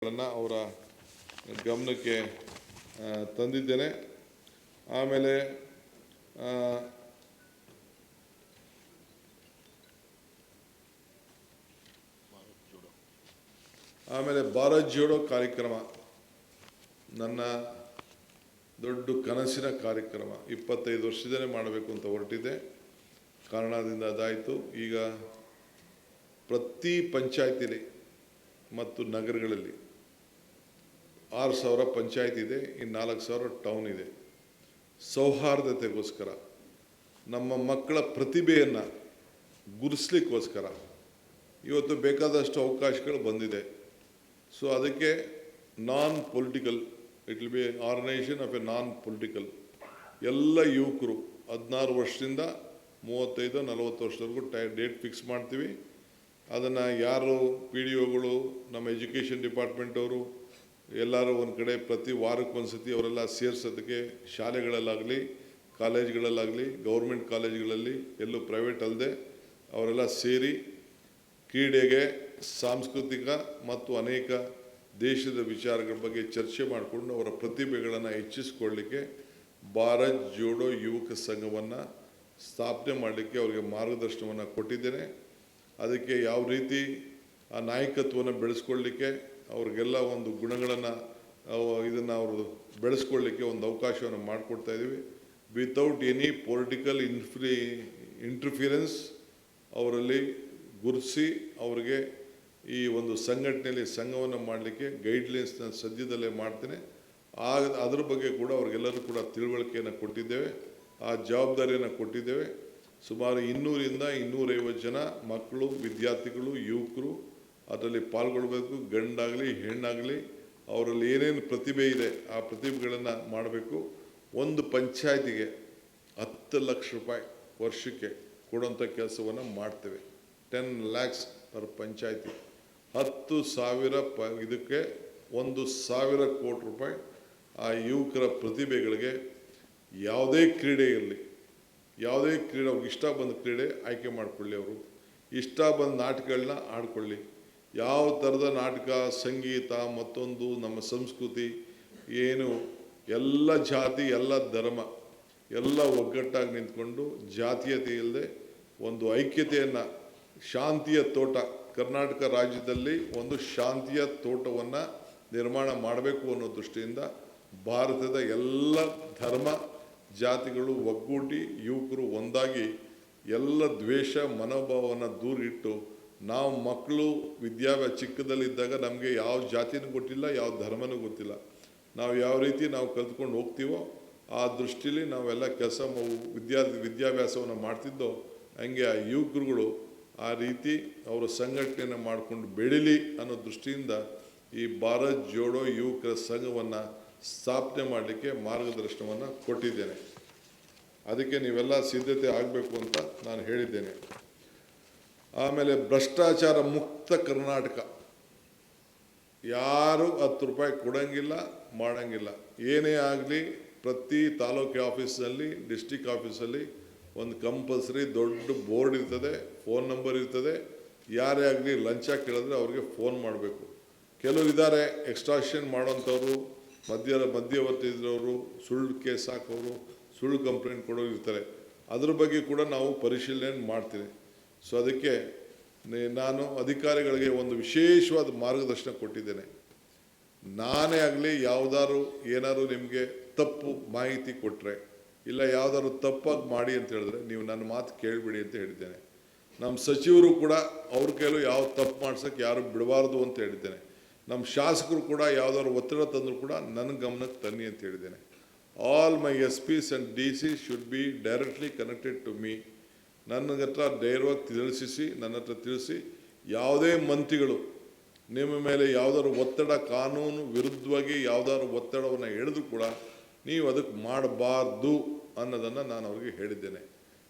ಅವರ ಗಮನಕ್ಕೆ ತಂದಿದ್ದೇನೆ. ಆಮೇಲೆ ಭಾರತ್ ಜೋಡೋ ಕಾರ್ಯಕ್ರಮ ನನ್ನ ದೊಡ್ಡ ಕನಸಿನ ಕಾರ್ಯಕ್ರಮ. 25 ವರ್ಷದಲ್ಲೇ ಮಾಡಬೇಕು ಅಂತ ಹೊರಟಿದೆ. ಕಾರಣದಿಂದ ಅದಾಯಿತು. ಈಗ ಪ್ರತಿ ಪಂಚಾಯತಿಲಿ ಮತ್ತು ನಗರಗಳಲ್ಲಿ 6,000 ಪಂಚಾಯತ್ ಇದೆ, ಇನ್ನು 4,000 ಟೌನ್ ಇದೆ. ಸೌಹಾರ್ದತೆಗೋಸ್ಕರ, ನಮ್ಮ ಮಕ್ಕಳ ಪ್ರತಿಭೆಯನ್ನು ಗುರುತಿಸ್ಲಿಕ್ಕೋಸ್ಕರ ಇವತ್ತು ಬೇಕಾದಷ್ಟು ಅವಕಾಶಗಳು ಬಂದಿದೆ. ಸೊ ಅದಕ್ಕೆ non political, it will be organisation of a non political. ಎಲ್ಲ ಯುವಕರು 16 ವರ್ಷದಿಂದ 35-40 ವರ್ಷದವರೆಗೂ ಡೇಟ್ ಫಿಕ್ಸ್ ಮಾಡ್ತೀವಿ. ಅದನ್ನು ಯಾರು PDOಗಳು, ನಮ್ಮ ಎಜುಕೇಷನ್ ಡಿಪಾರ್ಟ್ಮೆಂಟವರು ಎಲ್ಲರೂ ಒಂದು ಕಡೆ ಪ್ರತಿ ವಾರಕ್ಕೊಂದು ಸತಿ ಅವರೆಲ್ಲ ಸೇರಿಸೋದಕ್ಕೆ, ಶಾಲೆಗಳಲ್ಲಾಗಲಿ ಕಾಲೇಜ್ಗಳಲ್ಲಾಗಲಿ ಗೌರ್ಮೆಂಟ್ ಕಾಲೇಜ್ಗಳಲ್ಲಿ ಎಲ್ಲೂ ಪ್ರೈವೇಟ್ ಅಲ್ಲದೆ ಅವರೆಲ್ಲ ಸೇರಿ ಕ್ರೀಡೆಗೆ, ಸಾಂಸ್ಕೃತಿಕ ಮತ್ತು ಅನೇಕ ದೇಶದ ವಿಚಾರಗಳ ಬಗ್ಗೆ ಚರ್ಚೆ ಮಾಡಿಕೊಂಡು ಅವರ ಪ್ರತಿಭೆಗಳನ್ನು ಹೆಚ್ಚಿಸ್ಕೊಳ್ಳಲಿಕ್ಕೆ ಭಾರತ್ ಜೋಡೋ ಯುವಕ ಸಂಘವನ್ನು ಸ್ಥಾಪನೆ ಮಾಡಲಿಕ್ಕೆ ಅವರಿಗೆ ಮಾರ್ಗದರ್ಶನವನ್ನು ಕೊಟ್ಟಿದ್ದೇನೆ. ಅದಕ್ಕೆ ಯಾವ ರೀತಿ ಆ ನಾಯಕತ್ವವನ್ನು ಬೆಳೆಸ್ಕೊಳ್ಳಲಿಕ್ಕೆ, ಅವ್ರಿಗೆಲ್ಲ ಒಂದು ಗುಣಗಳನ್ನು ಇದನ್ನು ಅವರು ಬೆಳೆಸ್ಕೊಳ್ಳಿಕ್ಕೆ ಒಂದು ಅವಕಾಶವನ್ನು ಮಾಡಿಕೊಡ್ತಾ ಇದ್ದೀವಿ. ವಿತೌಟ್ ಎನಿ ಪೊಲಿಟಿಕಲ್ ಇಂಟರ್ಫಿರೆನ್ಸ್ ಅವರಲ್ಲಿ ಗುರುತಿಸಿ ಅವರಿಗೆ ಈ ಒಂದು ಸಂಘವನ್ನು ಮಾಡಲಿಕ್ಕೆ ಗೈಡ್ಲೈನ್ಸ್ನ ಸದ್ಯದಲ್ಲೇ ಮಾಡ್ತೇನೆ. ಅದ್ರ ಬಗ್ಗೆ ಕೂಡ ಅವ್ರಿಗೆಲ್ಲರೂ ಕೂಡ ತಿಳುವಳಿಕೆಯನ್ನು ಕೊಟ್ಟಿದ್ದೇವೆ, ಆ ಜವಾಬ್ದಾರಿಯನ್ನು ಕೊಟ್ಟಿದ್ದೇವೆ. ಸುಮಾರು 200-250 ಜನ ಮಕ್ಕಳು, ವಿದ್ಯಾರ್ಥಿಗಳು, ಯುವಕರು ಅದರಲ್ಲಿ ಪಾಲ್ಗೊಳ್ಬೇಕು. ಗಂಡಾಗಲಿ ಹೆಣ್ಣಾಗಲಿ ಅವರಲ್ಲಿ ಏನೇನು ಪ್ರತಿಭೆ ಇದೆ ಆ ಪ್ರತಿಭೆಗಳನ್ನು ಮಾಡಬೇಕು. ಒಂದು ಪಂಚಾಯತಿಗೆ 10 ಲಕ್ಷ ರೂಪಾಯಿ ವರ್ಷಕ್ಕೆ ಕೊಡುವಂಥ ಕೆಲಸವನ್ನು ಮಾಡ್ತೇವೆ. 10 lakhs ಪರ್ ಪಂಚಾಯತಿ. 10,000 ಇದಕ್ಕೆ 1,000 ಕೋಟಿ ರೂಪಾಯಿ ಆ ಯುವಕರ ಪ್ರತಿಭೆಗಳಿಗೆ ಯಾವುದೇ ಕ್ರೀಡೆ ಇರಲಿ, ಯಾವುದೇ ಕ್ರೀಡೆ ಅವ್ರಿಗೆ ಇಷ್ಟ ಬಂದ ಕ್ರೀಡೆ ಆಯ್ಕೆ ಮಾಡಿಕೊಳ್ಳಿ, ಅವರು ಇಷ್ಟ ಬಂದ ನಾಟಕಗಳನ್ನ ಆಡ್ಕೊಳ್ಳಿ. ಯಾವ ಥರದ ನಾಟಕ, ಸಂಗೀತ, ಮತ್ತೊಂದು ನಮ್ಮ ಸಂಸ್ಕೃತಿ ಏನು, ಎಲ್ಲ ಜಾತಿ, ಎಲ್ಲ ಧರ್ಮ, ಎಲ್ಲ ಒಗ್ಗಟ್ಟಾಗಿ ನಿಂತ್ಕೊಂಡು ಜಾತೀಯತೆ ಇಲ್ಲದೆ ಒಂದು ಐಕ್ಯತೆಯನ್ನು, ಶಾಂತಿಯ ತೋಟ, ಕರ್ನಾಟಕ ರಾಜ್ಯದಲ್ಲಿ ಒಂದು ಶಾಂತಿಯ ತೋಟವನ್ನು ನಿರ್ಮಾಣ ಮಾಡಬೇಕು ಅನ್ನೋ ದೃಷ್ಟಿಯಿಂದ ಭಾರತದ ಎಲ್ಲ ಧರ್ಮ ಜಾತಿಗಳು ಒಗ್ಗೂಡಿ ಯುವಕರು ಒಂದಾಗಿ ಎಲ್ಲ ದ್ವೇಷ ಮನೋಭಾವವನ್ನು ದೂರಿಟ್ಟು, ನಾವು ಮಕ್ಕಳು ಚಿಕ್ಕದಲ್ಲಿದ್ದಾಗ ನಮಗೆ ಯಾವ ಜಾತಿನೂ ಗೊತ್ತಿಲ್ಲ, ಯಾವ ಧರ್ಮನೂ ಗೊತ್ತಿಲ್ಲ. ನಾವು ಯಾವ ರೀತಿ ನಾವು ಕಲ್ತ್ಕೊಂಡು ಹೋಗ್ತೀವೋ ಆ ದೃಷ್ಟಿಲಿ ನಾವೆಲ್ಲ ವಿದ್ಯಾಭ್ಯಾಸವನ್ನು ಮಾಡ್ತಿದ್ದೋ, ಹಂಗೆ ಆ ಯುವಕರುಗಳು ಆ ರೀತಿ ಅವರ ಸಂಘಟನೆಯನ್ನು ಮಾಡಿಕೊಂಡು ಬೆಳೀಲಿ ಅನ್ನೋ ದೃಷ್ಟಿಯಿಂದ ಈ ಭಾರತ್ ಜೋಡೋ ಯುವಕರ ಸಂಘವನ್ನು ಸ್ಥಾಪನೆ ಮಾಡಲಿಕ್ಕೆ ಮಾರ್ಗದರ್ಶನವನ್ನು ಕೊಟ್ಟಿದ್ದೇನೆ. ಅದಕ್ಕೆ ನೀವೆಲ್ಲ ಸಿದ್ಧತೆ ಆಗಬೇಕು ಅಂತ ನಾನು ಹೇಳಿದ್ದೇನೆ. ಆಮೇಲೆ ಭ್ರಷ್ಟಾಚಾರ ಮುಕ್ತ ಕರ್ನಾಟಕ. ಯಾರು 10 ರೂಪಾಯಿ ಕೊಡೋಂಗಿಲ್ಲ, ಮಾಡೋಂಗಿಲ್ಲ. ಏನೇ ಆಗಲಿ ಪ್ರತಿ ತಾಲೂಕು ಆಫೀಸಲ್ಲಿ, ಡಿಸ್ಟಿಕ್ ಆಫೀಸಲ್ಲಿ ಒಂದು ಕಂಪಲ್ಸರಿ ದೊಡ್ಡ ಬೋರ್ಡ್ ಇರ್ತದೆ, ಫೋನ್ ನಂಬರ್ ಇರ್ತದೆ. ಯಾರೇ ಆಗಲಿ ಲಂಚ ಕೇಳಿದ್ರೆ ಅವ್ರಿಗೆ ಫೋನ್ ಮಾಡಬೇಕು. ಕೆಲವರು ಇದ್ದಾರೆ ಎಕ್ಸ್ಟ್ರಾಕ್ಷನ್ ಮಾಡೋಂಥವ್ರು, ಮಧ್ಯವರ್ತಿ ಇರೋರು, ಸುಳ್ಳು ಕೇಸ್ ಹಾಕೋರು, ಸುಳ್ಳು ಕಂಪ್ಲೇಂಟ್ ಕೊಡೋರು ಇರ್ತಾರೆ. ಅದ್ರ ಬಗ್ಗೆ ಕೂಡ ನಾವು ಪರಿಶೀಲನೆ ಮಾಡ್ತೀವಿ. ಸೊ ಅದಕ್ಕೆ ನಾನು ಅಧಿಕಾರಿಗಳಿಗೆ ಒಂದು ವಿಶೇಷವಾದ ಮಾರ್ಗದರ್ಶನ ಕೊಟ್ಟಿದ್ದೇನೆ. ನಾನೇ ಆಗಲಿ ಏನಾದ್ರು ನಿಮಗೆ ತಪ್ಪು ಮಾಹಿತಿ ಕೊಟ್ಟರೆ, ಇಲ್ಲ ಯಾವುದಾದ್ರು ತಪ್ಪಾಗಿ ಮಾಡಿ ಅಂತ ಹೇಳಿದ್ರೆ ನೀವು ನನ್ನ ಮಾತು ಕೇಳಿಬಿಡಿ ಅಂತ ಹೇಳಿದ್ದೇನೆ. ನಮ್ಮ ಸಚಿವರು ಕೂಡ ಅವ್ರ ಕೈಲೂ ಯಾವ ತಪ್ಪು ಮಾಡ್ಸೋಕ್ಕೆ ಯಾರು ಬಿಡಬಾರ್ದು ಅಂತ ಹೇಳಿದ್ದೇನೆ. ನಮ್ಮ ಶಾಸಕರು ಕೂಡ ಯಾವುದಾದ್ರು ಒತ್ತಡ ತಂದರೂ ಕೂಡ ನನ್ನ ಗಮನಕ್ಕೆ ತನ್ನಿ ಅಂತ ಹೇಳಿದ್ದೇನೆ. All my SPs and DCs should be directly connected to me. ನನ್ನ ಹತ್ರ ಧೈರ್ಯವಾಗಿ ನನ್ನ ಹತ್ರ ತಿಳಿಸಿ, ಯಾವುದೇ ಮಂತ್ರಿಗಳು ನಿಮ್ಮ ಮೇಲೆ ಯಾವುದಾದ್ರು ಒತ್ತಡ, ಕಾನೂನು ವಿರುದ್ಧವಾಗಿ ಯಾವುದಾದ್ರು ಒತ್ತಡವನ್ನು ಹೇಳಿದ್ರು ಕೂಡ ನೀವು ಅದಕ್ಕೆ ಮಾಡಬಾರ್ದು ಅನ್ನೋದನ್ನು ನಾನು ಅವ್ರಿಗೆ ಹೇಳಿದ್ದೇನೆ.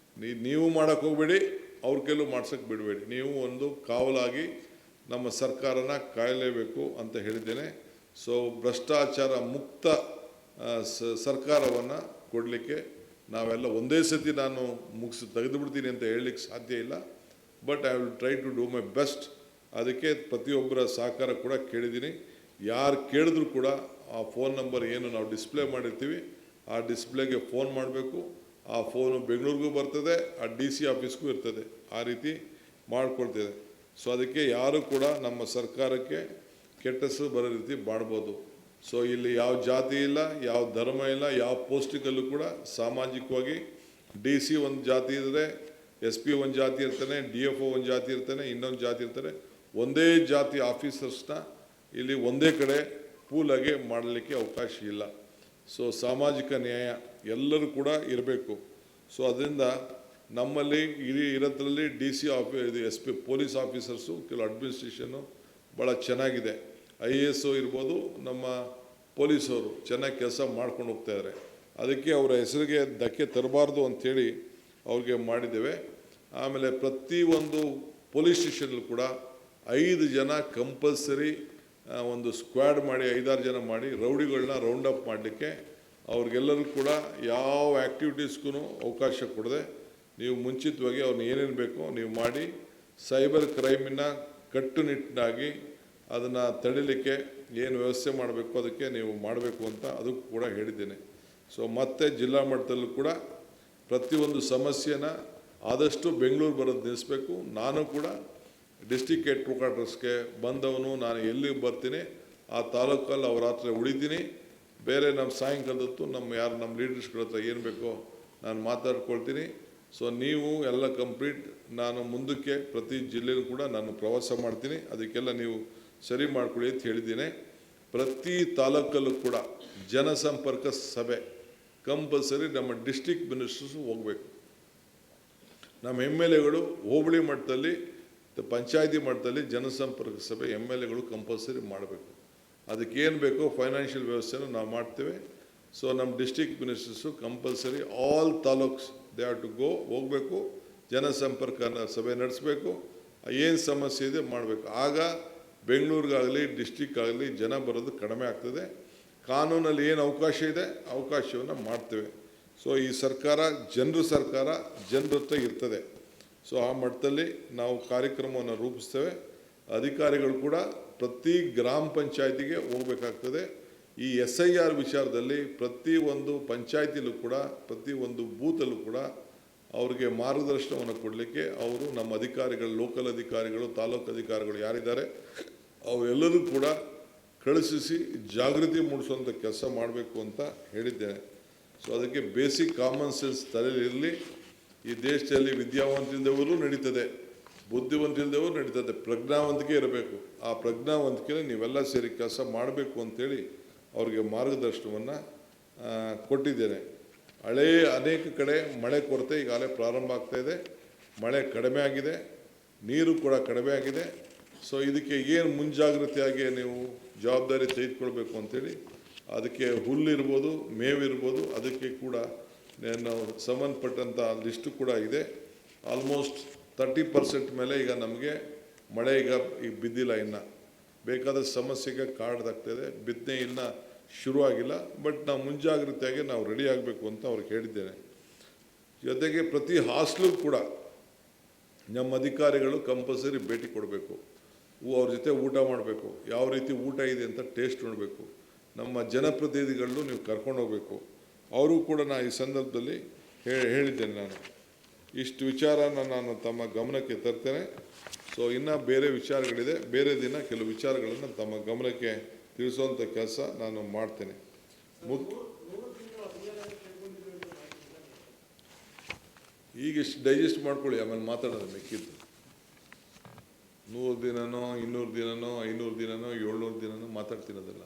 ನೀವು ಮಾಡೋಕ್ಕೆ ಹೋಗಬೇಡಿ, ಅವ್ರ ಕೈಲೂ ಮಾಡ್ಸೋಕ್ಕೆ ಬಿಡಬೇಡಿ. ನೀವು ಒಂದು ಕಾವಲಾಗಿ ನಮ್ಮ ಸರ್ಕಾರನ ಕಾಯಲೇಬೇಕು ಅಂತ ಹೇಳಿದ್ದೇನೆ. ಸೊ ಭ್ರಷ್ಟಾಚಾರ ಮುಕ್ತ ಸರ್ಕಾರವನ್ನು ಕೊಡಲಿಕ್ಕೆ ನಾವೆಲ್ಲ ಒಂದೇ ಸತಿ ನಾನು ತೆಗೆದುಬಿಡ್ತೀನಿ ಅಂತ ಹೇಳಲಿಕ್ಕೆ ಸಾಧ್ಯ ಇಲ್ಲ. But I will try to do my best. ಅದಕ್ಕೆ ಪ್ರತಿಯೊಬ್ಬರ ಸಹಕಾರ ಕೂಡ ಕೇಳಿದ್ದೀನಿ. ಯಾರು ಕೇಳಿದ್ರು ಕೂಡ ಆ ಫೋನ್ ನಂಬರ್ ಏನು ನಾವು ಡಿಸ್ಪ್ಲೇ ಮಾಡಿರ್ತೀವಿ ಆ ಡಿಸ್ಪ್ಲೇಗೆ ಫೋನ್ ಮಾಡಬೇಕು. ಆ ಫೋನು ಬೆಂಗಳೂರಿಗೂ ಬರ್ತದೆ, ಆ DC ಆಫೀಸ್ಗೂ ಇರ್ತದೆ. ಆ ರೀತಿ ಮಾಡ್ಕೊಳ್ತಿದೆ. ಸೊ ಅದಕ್ಕೆ ಯಾರು ಕೂಡ ನಮ್ಮ ಸರ್ಕಾರಕ್ಕೆ ಕೆಟ್ಟ ಹೆಸರು ಬರೋ ರೀತಿ ಮಾಡ್ಬೋದು. ಸೊ ಇಲ್ಲಿ ಯಾವ ಜಾತಿ ಇಲ್ಲ, ಯಾವ ಧರ್ಮ ಇಲ್ಲ, ಯಾವ ಪೋಸ್ಟಿಕಲ್ಲೂ ಕೂಡ ಸಾಮಾಜಿಕವಾಗಿ DC ಒಂದು ಜಾತಿ ಇದ್ದರೆ SP ಒಂದು ಜಾತಿ ಇರ್ತಾನೆ, DFO ಒಂದು ಜಾತಿ ಇರ್ತಾನೆ, ಇನ್ನೊಂದು ಜಾತಿ ಇರ್ತಾನೆ. ಒಂದೇ ಜಾತಿ ಆಫೀಸರ್ಸ್ನ ಇಲ್ಲಿ ಒಂದೇ ಕಡೆ ಪೂಲಾಗಿ ಮಾಡಲಿಕ್ಕೆ ಅವಕಾಶ ಇಲ್ಲ. ಸೊ ಸಾಮಾಜಿಕ ನ್ಯಾಯ ಎಲ್ಲರೂ ಕೂಡ ಇರಬೇಕು. ಸೊ ಅದರಿಂದ ನಮ್ಮಲ್ಲಿ ಇರೋದ್ರಲ್ಲಿ DC SP ಪೊಲೀಸ್ ಆಫೀಸರ್ಸು ಕೆಲವು ಅಡ್ಮಿನಿಸ್ಟ್ರೇಷನ್ನು ಭಾಳ ಚೆನ್ನಾಗಿದೆ. IAS ಇರ್ಬೋದು, ನಮ್ಮ ಪೊಲೀಸವರು ಚೆನ್ನಾಗಿ ಕೆಲಸ ಮಾಡ್ಕೊಂಡು ಹೋಗ್ತಾಯಿದ್ದಾರೆ. ಅದಕ್ಕೆ ಅವರ ಹೆಸರಿಗೆ ಧಕ್ಕೆ ತರಬಾರ್ದು ಅಂಥೇಳಿ ಅವ್ರಿಗೆ ಮಾಡಿದ್ದೇವೆ. ಆಮೇಲೆ ಪ್ರತಿಯೊಂದು ಪೊಲೀಸ್ ಸ್ಟೇಷನ್ಲು ಕೂಡ 5 ಜನ ಕಂಪಲ್ಸರಿ ಒಂದು ಸ್ಕ್ವಾಡ್ ಮಾಡಿ 5-6 ಜನ ಮಾಡಿ ರೌಡಿಗಳನ್ನ ರೌಂಡ್ ಅಪ್ ಮಾಡಲಿಕ್ಕೆ ಅವ್ರಿಗೆಲ್ಲರೂ ಕೂಡ ಯಾವ ಆ್ಯಕ್ಟಿವಿಟೀಸ್ಗೂ ಅವಕಾಶ ಕೊಡದೆ ನೀವು ಮುಂಚಿತವಾಗಿ ಅವ್ರನ್ನ ಏನೇನು ಬೇಕೋ ನೀವು ಮಾಡಿ ಸೈಬರ್ ಕ್ರೈಮಿನ ಕಟ್ಟುನಿಟ್ಟಾಗಿ ಅದನ್ನು ತಡಿಲಿಕ್ಕೆ ಏನು ವ್ಯವಸ್ಥೆ ಮಾಡಬೇಕು ಅದಕ್ಕೆ ನೀವು ಮಾಡಬೇಕು ಅಂತ ಅದಕ್ಕೂ ಕೂಡ ಹೇಳಿದ್ದೇನೆ. ಸೊ ಮತ್ತೆ ಜಿಲ್ಲಾ ಮಟ್ಟದಲ್ಲೂ ಕೂಡ ಪ್ರತಿಯೊಂದು ಸಮಸ್ಯೆನ ಆದಷ್ಟು ಬೆಂಗಳೂರು ಬರೋದು ನಿಲ್ಲಿಸಬೇಕು. ನಾನು ಕೂಡ ಡಿಸ್ಟಿಕ್ ಹೆಡ್ ಕ್ವಾರ್ಟರ್ಸ್ಗೆ ಬಂದವನು ನಾನು ಎಲ್ಲಿ ಬರ್ತೀನಿ ಆ ತಾಲೂಕಲ್ಲಿ ಅವ್ರ ಹತ್ರ ಉಳಿತೀನಿ. ಬೇರೆ ನಮ್ಮ ಸಾಯಂಕಾಲದತ್ತು ನಮ್ಮ ಲೀಡರ್ಸ್ಗಳ ಹತ್ರ ಏನು ಬೇಕೋ ನಾನು ಮಾತಾಡ್ಕೊಳ್ತೀನಿ. ಸೊ ನೀವು ಎಲ್ಲ ಕಂಪ್ಲೀಟ್ ನಾನು ಮುಂದಕ್ಕೆ ಪ್ರತಿ ಜಿಲ್ಲೆಯೂ ಕೂಡ ನಾನು ಪ್ರವಾಸ ಮಾಡ್ತೀನಿ. ಅದಕ್ಕೆಲ್ಲ ನೀವು ಸರಿ ಮಾಡ್ಕೊಳ್ಳಿ ಅಂತ ಹೇಳಿದ್ದೀನಿ. ಪ್ರತಿ ತಾಲೂಕಲ್ಲೂ ಕೂಡ ಜನಸಂಪರ್ಕ ಸಭೆ ಕಂಪಲ್ಸರಿ ನಮ್ಮ ಡಿಸ್ಟಿಕ್ ಮಿನಿಸ್ಟರ್ಸು ಹೋಗಬೇಕು. ನಮ್ಮ MLAಗಳು ಹೋಬಳಿ ಮಟ್ಟದಲ್ಲಿ ಪಂಚಾಯತಿ ಮಟ್ಟದಲ್ಲಿ ಜನಸಂಪರ್ಕ ಸಭೆ MLAಗಳು ಕಂಪಲ್ಸರಿ ಮಾಡಬೇಕು. ಅದಕ್ಕೇನು ಬೇಕೋ ಫೈನಾನ್ಷಿಯಲ್ ವ್ಯವಸ್ಥೆನ ನಾವು ಮಾಡ್ತೇವೆ. ಸೊ ನಮ್ಮ district ministers compulsory all taluks they have to ಹೋಗಬೇಕು, ಜನಸಂಪರ್ಕ ಸಭೆ ನಡೆಸಬೇಕು, ಏನು ಸಮಸ್ಯೆ ಇದೆ ಮಾಡಬೇಕು. ಆಗ ಬೆಂಗಳೂರಿಗಾಗಲಿ ಡಿಸ್ಟಿಕ್ ಆಗಲಿ ಜನ ಬರೋದು ಕಡಿಮೆ ಆಗ್ತದೆ. ಕಾನೂನಲ್ಲಿ ಏನು ಅವಕಾಶ ಇದೆ ಅವಕಾಶವನ್ನು ಮಾಡ್ತೇವೆ. ಸೊ ಈ ಸರ್ಕಾರ ಜನರ ಹತ್ರ ಇರ್ತದೆ. ಸೊ ಆ ಮಟ್ಟದಲ್ಲಿ ನಾವು ಕಾರ್ಯಕ್ರಮವನ್ನು ರೂಪಿಸ್ತೇವೆ. ಅಧಿಕಾರಿಗಳು ಕೂಡ ಪ್ರತಿ ಗ್ರಾಮ ಪಂಚಾಯತಿಗೆ ಹೋಗಬೇಕಾಗ್ತದೆ. ಈ SIR ವಿಚಾರದಲ್ಲಿ ಪ್ರತಿಯೊಂದು ಪಂಚಾಯತಿಲೂ ಕೂಡ ಪ್ರತಿಯೊಂದು ಬೂತಲ್ಲೂ ಕೂಡ ಅವ್ರಿಗೆ ಮಾರ್ಗದರ್ಶನವನ್ನು ಕೊಡಲಿಕ್ಕೆ ಅವರು ನಮ್ಮ ಅಧಿಕಾರಿಗಳು, ಲೋಕಲ್ ಅಧಿಕಾರಿಗಳು, ತಾಲೂಕು ಅಧಿಕಾರಿಗಳು ಯಾರಿದ್ದಾರೆ ಅವರೆಲ್ಲರೂ ಕೂಡ ಕಳಿಸಿ ಜಾಗೃತಿ ಮೂಡಿಸುವಂಥ ಕೆಲಸ ಮಾಡಬೇಕು ಅಂತ ಹೇಳಿದ್ದೇನೆ. ಸೊ ಅದಕ್ಕೆ ಬೇಸಿಕ್ ಕಾಮನ್ ಸೆನ್ಸ್ ತಲೆಯಲ್ಲಿರಲಿ. ಈ ದೇಶದಲ್ಲಿ ವಿದ್ಯಾವಂತಿಲ್ಲದವರು ನಡೀತದೆ, ಬುದ್ಧಿವಂತಿಲ್ಲದವರು ನಡೀತದೆ, ಪ್ರಜ್ಞಾವಂತಿಕೆ ಇರಬೇಕು. ಆ ಪ್ರಜ್ಞಾವಂತಿಕೆ ನೀವೆಲ್ಲ ಸೇರಿ ಕೆಲಸ ಮಾಡಬೇಕು ಅಂಥೇಳಿ ಅವ್ರಿಗೆ ಮಾರ್ಗದರ್ಶನವನ್ನು ಕೊಟ್ಟಿದ್ದೇನೆ. ಅನೇಕ ಕಡೆ ಮಳೆ ಕೊರತೆ ಈಗಾಗಲೇ ಪ್ರಾರಂಭ ಆಗ್ತಾಯಿದೆ. ಮಳೆ ಕಡಿಮೆ ಆಗಿದೆ, ನೀರು ಕೂಡ ಕಡಿಮೆ ಆಗಿದೆ. ಸೊ ಇದಕ್ಕೆ ಏನು ಮುಂಜಾಗ್ರತೆಯಾಗಿ ನೀವು ಜವಾಬ್ದಾರಿ ತೆಗೆದುಕೊಳ್ಬೇಕು ಅಂಥೇಳಿ ಅದಕ್ಕೆ ಹುಲ್ಲಿರ್ಬೋದು, ಮೇವಿರ್ಬೋದು, ಅದಕ್ಕೆ ಕೂಡ ನಾವು ಸಂಬಂಧಪಟ್ಟಂಥ ಲಿಸ್ಟು ಕೂಡ ಇದೆ. ಆಲ್ಮೋಸ್ಟ್ 30% ಮೇಲೆ ಈಗ ನಮಗೆ ಮಳೆ ಈಗ ಬಿದ್ದಿಲ್ಲ. ಇನ್ನು ಬೇಕಾದ ಸಮಸ್ಯೆಗೆ ಕಾಡ್ದಾಗ್ತಾಯಿದೆ. ಬಿತ್ತನೆ ಇನ್ನೂ ಶುರುವಾಗಿಲ್ಲ. ಬಟ್ ನಾವು ಮುಂಜಾಗ್ರತೆಯಾಗಿ ನಾವು ರೆಡಿ ಆಗಬೇಕು ಅಂತ ಅವ್ರಿಗೆ ಹೇಳಿದ್ದೇನೆ. ಜೊತೆಗೆ ಪ್ರತಿ ಹಾಸ್ಟೆಲ್ಗೂ ಕೂಡ ನಮ್ಮ ಅಧಿಕಾರಿಗಳು ಕಂಪಲ್ಸರಿ ಭೇಟಿ ಕೊಡಬೇಕು. ಅವ್ರ ಜೊತೆ ಊಟ ಮಾಡಬೇಕು. ಯಾವ ರೀತಿ ಊಟ ಇದೆ ಅಂತ ಟೇಸ್ಟ್ ನೋಡಬೇಕು. ನಮ್ಮ ಜನಪ್ರತಿನಿಧಿಗಳನ್ನು ನೀವು ಕರ್ಕೊಂಡು ಹೋಗಬೇಕು. ಅವರು ಕೂಡ ನಾನು ಈ ಸಂದರ್ಭದಲ್ಲಿ ಹೇಳಿದ್ದೇನೆ. ನಾನು ಇಷ್ಟು ವಿಚಾರನ ನಾನು ತಮ್ಮ ಗಮನಕ್ಕೆ ತರ್ತೇನೆ. ಸೊ ಇನ್ನೂ ಬೇರೆ ವಿಚಾರಗಳಿದೆ, ಬೇರೆ ದಿನ ಕೆಲವು ವಿಚಾರಗಳನ್ನು ತಮ್ಮ ಗಮನಕ್ಕೆ ತಿಳಿಸುವಂಥ ಕೆಲಸ ನಾನು ಮಾಡ್ತೇನೆ. ಈಗ ಇಷ್ಟು ಡೈಜೆಸ್ಟ್ ಮಾಡ್ಕೊಳ್ಳಿ, ಆಮೇಲೆ ಮಾತಾಡೋದು ಮಿಕ್ಕಿದ್ದು. 100 ದಿನನೋ 200 ದಿನನೋ 500 ದಿನನೋ 700 ದಿನನೋ ಮಾತಾಡ್ತಿರೋದಿಲ್ಲ.